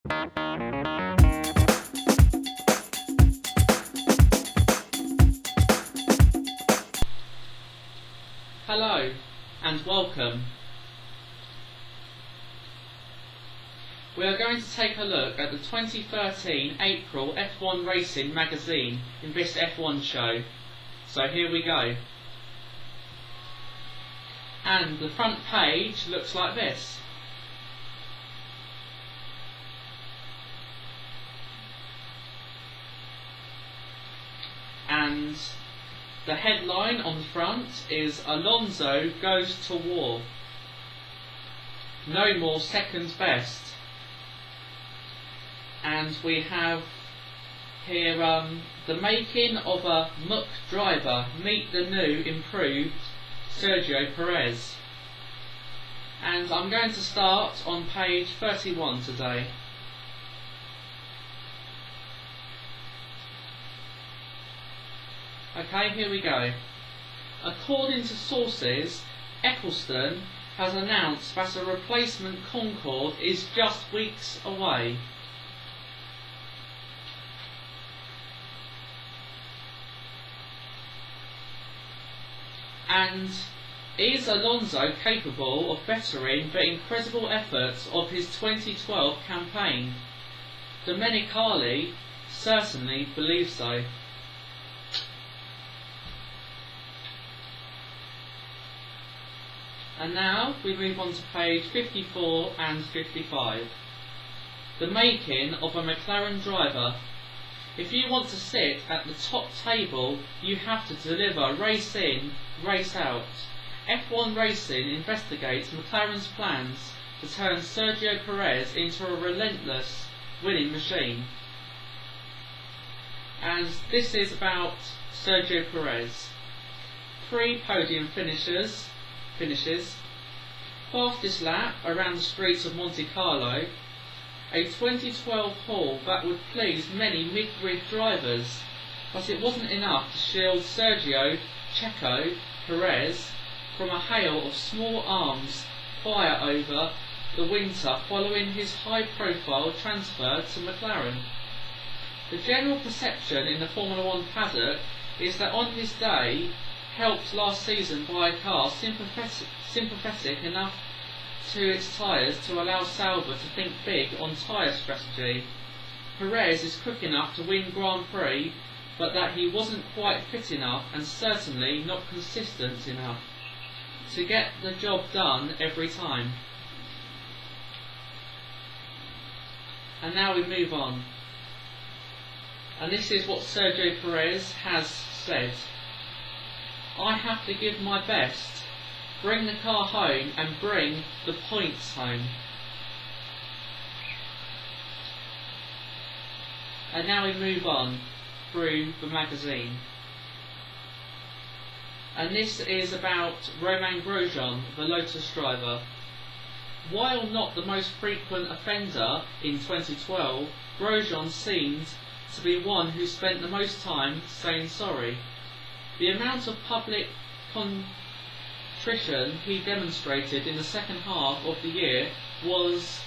Hello and welcome. We are going to take a look at the 2013 April F1 Racing magazine in this F1 show. So here we go. And the front page looks like this. And the headline on the front is Alonso goes to war. No more second best. And we have here the making of a muck driver. Meet the new improved Sergio Perez. And I'm going to start on page 31 today. Okay, here we go. According to sources, Eccleston has announced that a replacement Concorde is just weeks away. And is Alonso capable of bettering the incredible efforts of his 2012 campaign? Domenicali certainly believes so. And now we move on to page 54 and 55. The making of a McLaren driver. If you want to sit at the top table, you have to deliver race in, race out. F1 Racing investigates McLaren's plans to turn Sergio Perez into a relentless winning machine. And this is about Sergio Perez. 3 podium finishes, fastest lap around the streets of Monte Carlo, a 2012 haul that would please many mid-grid drivers, but it wasn't enough to shield Sergio Checo Perez from a hail of small arms fire over the winter following his high-profile transfer to McLaren. The general perception in the Formula One paddock is that on his day, helped last season by a car sympathetic enough to its tyres to allow Sauber to think big on tyre strategy. Perez is quick enough to win Grand Prix, but that he wasn't quite fit enough and certainly not consistent enough to get the job done every time. And now we move on. And this is what Sergio Perez has said. I have to give my best, bring the car home and bring the points home. And now we move on through the magazine. And this is about Romain Grosjean, the Lotus driver. While not the most frequent offender in 2012, Grosjean seemed to be one who spent the most time saying sorry. The amount of public contrition he demonstrated in the second half of the year was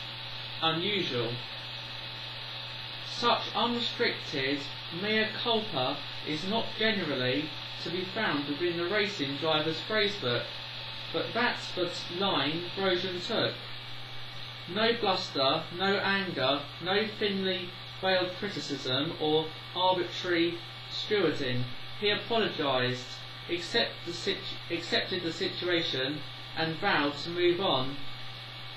unusual. Such unrestricted mea culpa is not generally to be found within the racing driver's phrasebook, but that's the line Grosjean took. No bluster, no anger, no thinly veiled criticism or arbitrary stewarding. He apologised, accepted the situation and vowed to move on.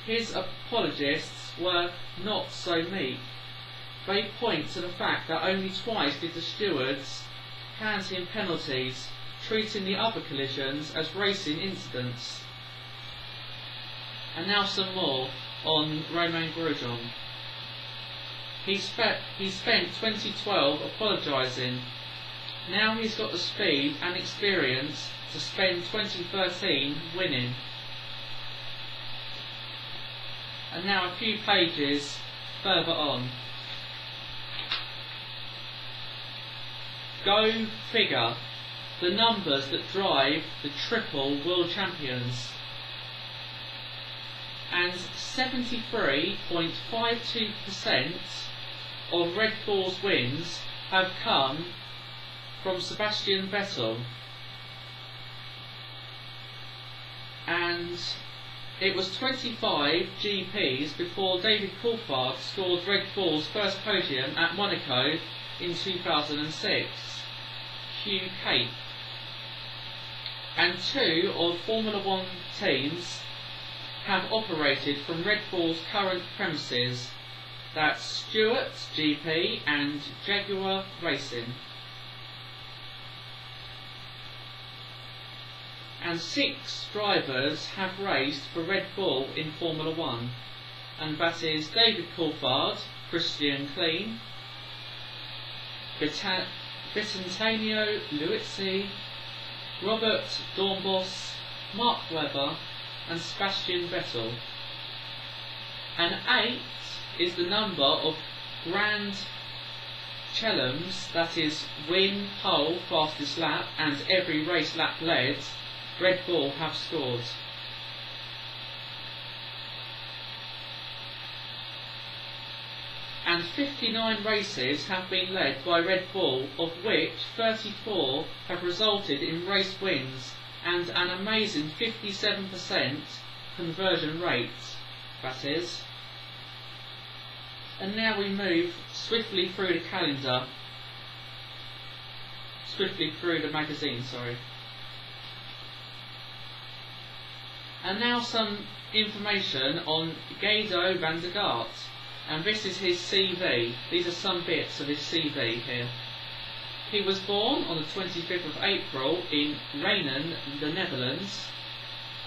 His apologists were not so meek. They point to the fact that only twice did the stewards hand him penalties, treating the other collisions as racing incidents. And now some more on Romain Grosjean. He spent 2012 apologising. Now he's got the speed and experience to spend 2013 winning. And now a few pages further on. Go figure, the numbers that drive the triple world champions. and 73.52% of Red Bull's wins have come from Sebastian Vettel. And it was 25 GPs before David Coulthard scored Red Bull's first podium at Monaco in 2006, Hugh Cape. And 2 of Formula One teams have operated from Red Bull's current premises. That's Stewart GP and Jaguar Racing. And 6 drivers have raced for Red Bull in Formula One, and that is David Coulthard, Christian Klein, Vicentanio Luizzi, Robert Dornbos, Mark Webber and Sebastian Vettel. And 8 is the number of Grand Chelems, that is win, pole, fastest lap and every race lap led, Red Bull have scored. And 59 races have been led by Red Bull, of which 34 have resulted in race wins and an amazing 57% conversion rate, that is. And now we move swiftly through the calendar, swiftly through the magazine, sorry. And now some information on Gado van der Gaart. And this is his CV. These are some bits of his CV here. He was born on the 25th of April in Rhenen, the Netherlands,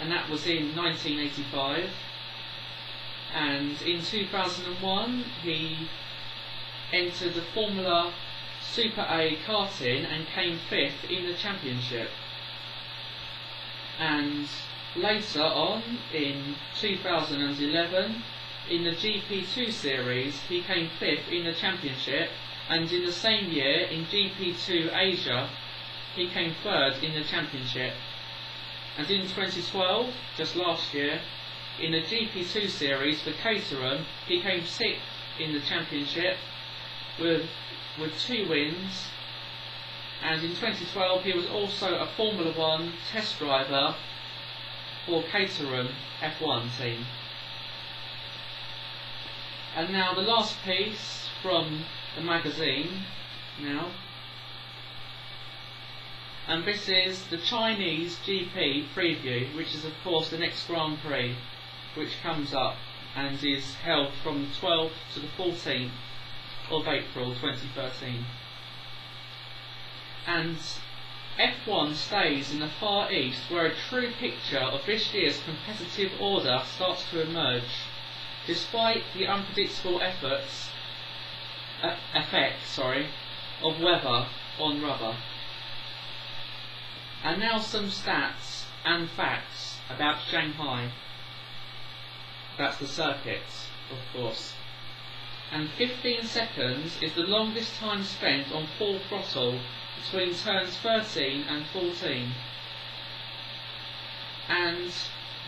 and that was in 1985. And in 2001 he entered the Formula Super A karting and came 5th in the championship. And later on, in 2011, in the GP2 series, he came 5th in the championship, and in the same year, in GP2 Asia, he came 3rd in the championship. And in 2012, just last year, in the GP2 series for Caterham, he came 6th in the championship with 2 wins. And in 2012, he was also a Formula One test driver for Caterham F1 team. And now the last piece from the magazine now. And this is the Chinese GP preview, which is of course the next Grand Prix, which comes up and is held from the 12th to the 14th of April 2013. And F1 stays in the Far East, where a true picture of this year's competitive order starts to emerge, despite the unpredictable effects of weather on rubber. And now some stats and facts about Shanghai. That's the circuit, of course. And 15 seconds is the longest time spent on full throttle between turns 13 and 14. And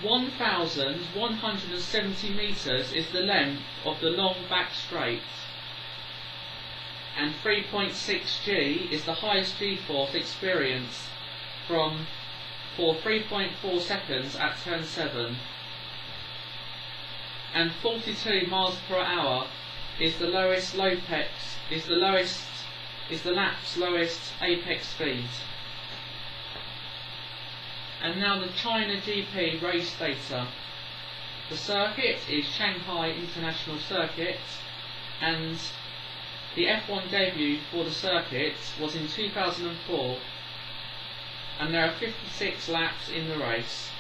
1,170 metres is the length of the long back straight. And 3.6 G is the highest G-force experienced for 3.4 seconds at turn 7. And 42 miles per hour is the lowest is the lap's lowest apex speed. And now the China GP race data. The circuit is Shanghai International Circuit, and the F1 debut for the circuit was in 2004, and there are 56 laps in the race.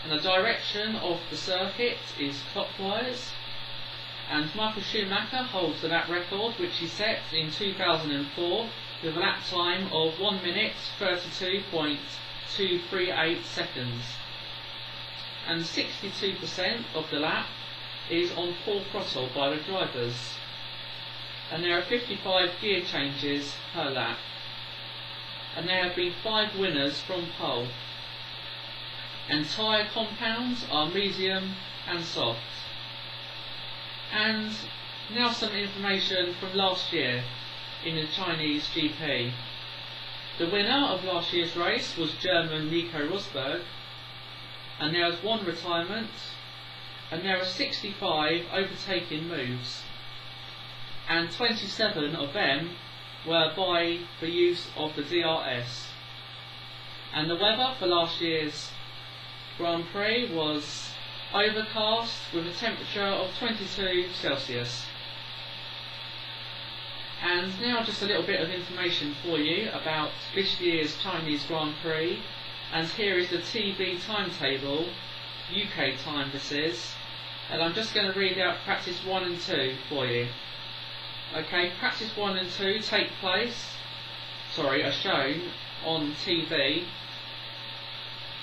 And the direction of the circuit is clockwise, and Michael Schumacher holds the lap record, which he set in 2004 with a lap time of 1 minute 32.238 seconds. And 62% of the lap is on full throttle by the drivers. And there are 55 gear changes per lap. And there have been 5 winners from pole. and tyre compounds are medium and soft. And now some information from last year in the Chinese GP. The winner of last year's race was German Nico Rosberg, and there was one retirement, and there are 65 overtaking moves, and 27 of them were by the use of the DRS. And the weather for last year's Grand Prix was overcast with a temperature of 22 Celsius. And now just a little bit of information for you about this year's Chinese Grand Prix. And here is the TV timetable, UK time this is. And I'm just going to read out practice 1 and 2 for you. Okay, practice 1 and 2 are shown on TV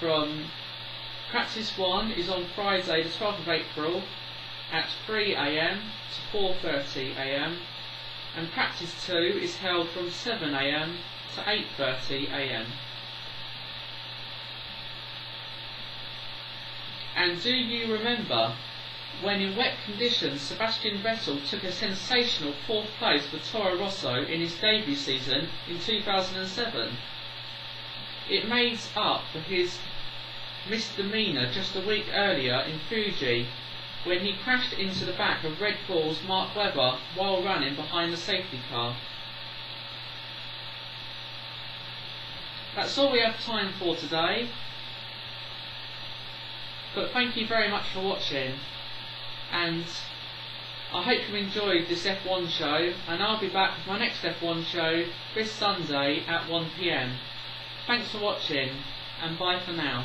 from practice 1 is on Friday the 12th of April at 3 AM to 4:30 AM, and practice 2 is held from 7 AM to 8:30 AM. And do you remember when in wet conditions Sebastian Vettel took a sensational 4th place for Toro Rosso in his debut season in 2007? It made up for his misdemeanour just a week earlier in Fuji, when he crashed into the back of Red Bull's Mark Webber while running behind the safety car. That's all we have time for today, but thank you very much for watching, and I hope you enjoyed this F1 show, and I'll be back with my next F1 show this Sunday at 1 PM. Thanks for watching, and bye for now.